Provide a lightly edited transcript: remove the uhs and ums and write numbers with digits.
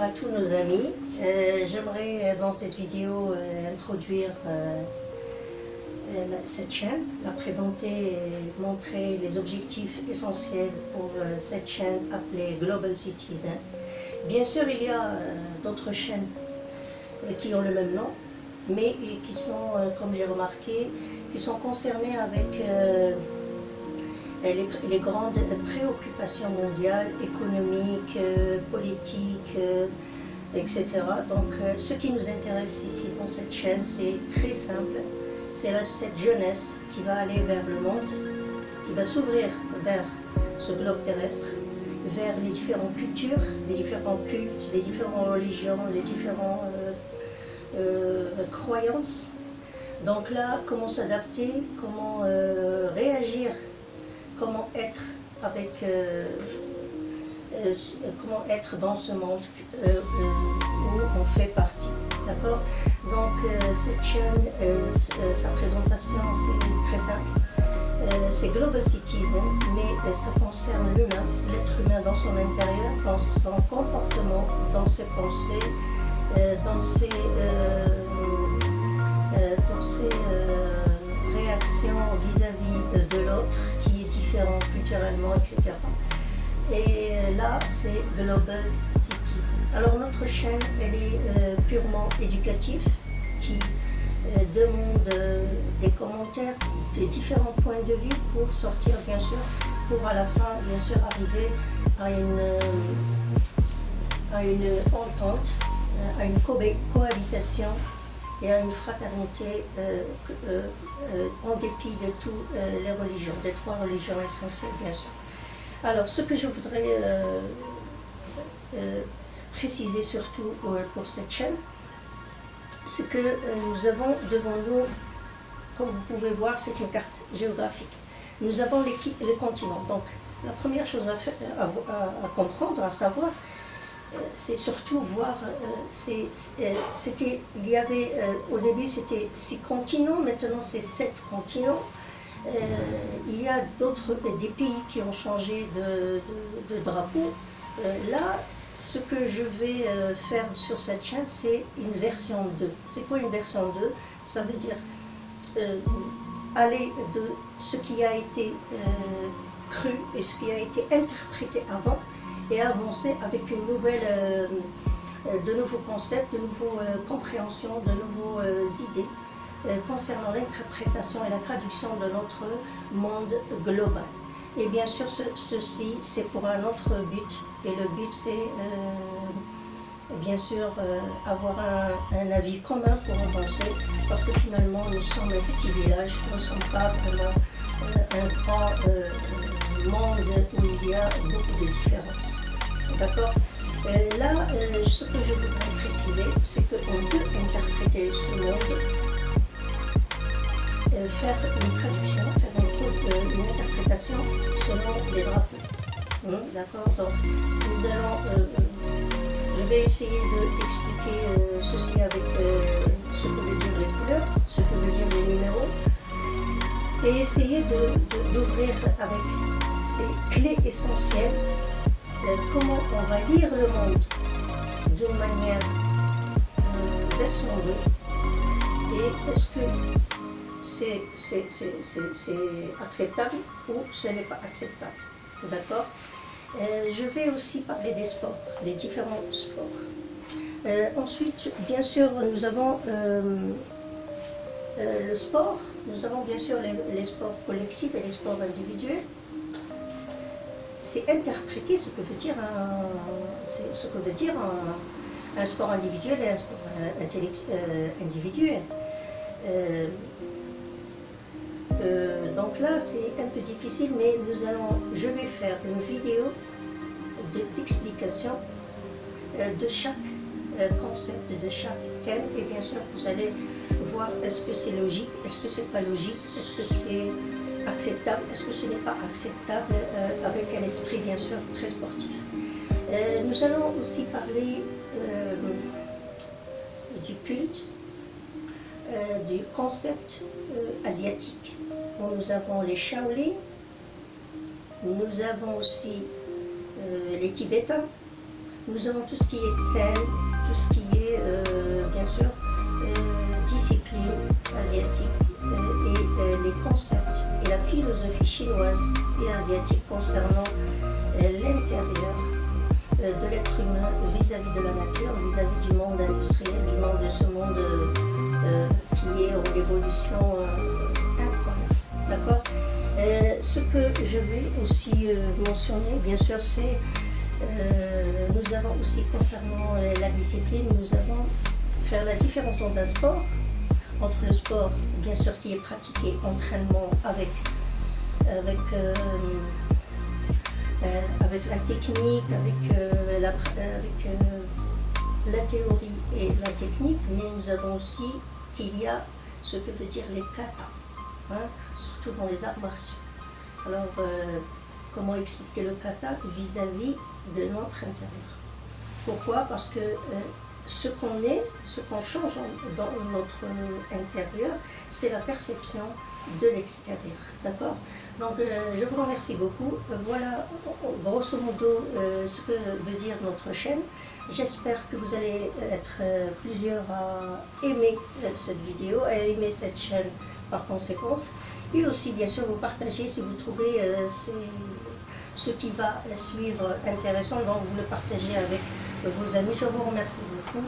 à tous nos amis. J'aimerais dans cette vidéo introduire cette chaîne, la présenter et montrer les objectifs essentiels pour cette chaîne appelée Global Citizen. Bien sûr, il y a d'autres chaînes qui ont le même nom, mais qui sont, comme j'ai remarqué, qui sont concernées avec les grandes préoccupations mondiales, économiques, politiques, etc. Donc ce qui nous intéresse ici dans cette chaîne, c'est très simple. C'est cette jeunesse qui va aller vers le monde, qui va s'ouvrir vers ce globe terrestre, vers les différentes cultures, les différents cultes, les différentes religions, les différentes croyances. Donc là, comment s'adapter, comment réagir, comment être comment être dans ce monde où on fait partie. D'accord? Donc cette chaîne, sa présentation c'est très simple. C'est Global Citizen, mais ça concerne l'humain, l'être humain dans son intérieur, dans son comportement, dans ses pensées, dans ses réactions vis-à-vis de l'autre qui est différent culturellement, etc. Et là, c'est Global Citizen. Alors notre chaîne, elle est purement éducative, qui demande des commentaires, des différents points de vue pour sortir, bien sûr, pour à la fin, bien sûr, arriver à une entente, à une cohabitation et à une fraternité en dépit de toutes les religions, des trois religions essentielles, bien sûr. Alors, ce que je voudrais préciser surtout pour cette chaîne, c'est que nous avons devant nous, comme vous pouvez voir, c'est une carte géographique. Nous avons les continents. Donc, la première chose à comprendre, à savoir, c'est surtout voir, il y avait, au début c'était 6 continents, maintenant c'est 7 continents. Il y a des pays qui ont changé de drapeau. Là, ce que je vais faire sur cette chaîne, c'est une version 2. C'est quoi une version 2? Ça veut dire aller de ce qui a été cru et ce qui a été interprété avant et avancer avec une nouvelle, de nouveaux concepts, de nouvelles compréhensions, de nouvelles idées concernant l'interprétation et la traduction de notre monde global. Et bien sûr, ceci, c'est pour un autre but. Et le but, c'est bien sûr avoir un avis commun pour avancer, parce que finalement, nous sommes un petit village, nous ne sommes pas vraiment un grand monde où il y a beaucoup de différences. D'accord? Là, ce que je voudrais préciser, c'est qu'on peut interpréter ce monde, faire une traduction, faire une interprétation selon les drapeaux. D'accord? Donc, nous allons, je vais essayer d'expliquer ceci avec ce que veut dire les couleurs, ce que veut dire les numéros, et essayer d'ouvrir avec ces clés essentielles comment on va lire le monde d'une manière version 2, et est-ce que c'est acceptable ou ce n'est pas acceptable. D'accord? Je vais aussi parler des sports, des différents sports. Ensuite, bien sûr, nous avons le sport, nous avons bien sûr les sports collectifs et les sports individuels. C'est interpréter ce que veut dire un sport individuel et un sport individuel. Donc là, c'est un peu difficile, mais je vais faire une vidéo d'explication de chaque concept, de chaque thème, et bien sûr, vous allez voir est-ce que c'est logique, est-ce que c'est pas logique, est-ce que c'est acceptable, est-ce que ce n'est pas acceptable, avec un esprit bien sûr très sportif. Nous allons aussi parler du culte, du concept asiatique. Bon, nous avons les Shaolin, nous avons aussi les Tibétains, Nous avons tout ce qui est zen, tout ce qui est bien sûr discipline asiatique et les concepts et la philosophie chinoise et asiatique concernant l'intérieur de l'être humain vis-à-vis de la nature, vis-à-vis du monde industriel, de ce monde qui est en évolution incroyable. D'accord. Ce que je vais aussi mentionner, bien sûr, c'est nous avons aussi concernant la discipline, nous allons faire la différence dans un sport, entre le sport, bien sûr, qui est pratiqué, entraînement avec la technique, avec la théorie et la technique, mais nous avons aussi qu'il y a ce que veut dire les katas, hein, surtout dans les arts martiaux. Alors, comment expliquer le kata vis-à-vis de notre intérieur? Pourquoi? Parce que ce qu'on est, ce qu'on change dans notre intérieur, c'est la perception de l'extérieur. D'accord? Donc, je vous remercie beaucoup. Voilà, grosso modo, ce que veut dire notre chaîne. J'espère que vous allez être plusieurs à aimer cette vidéo, à aimer cette chaîne par conséquence. Et aussi, bien sûr, vous partagez si vous trouvez ce qui va suivre intéressant, donc vous le partagez avec vos amis. Je vous remercie beaucoup.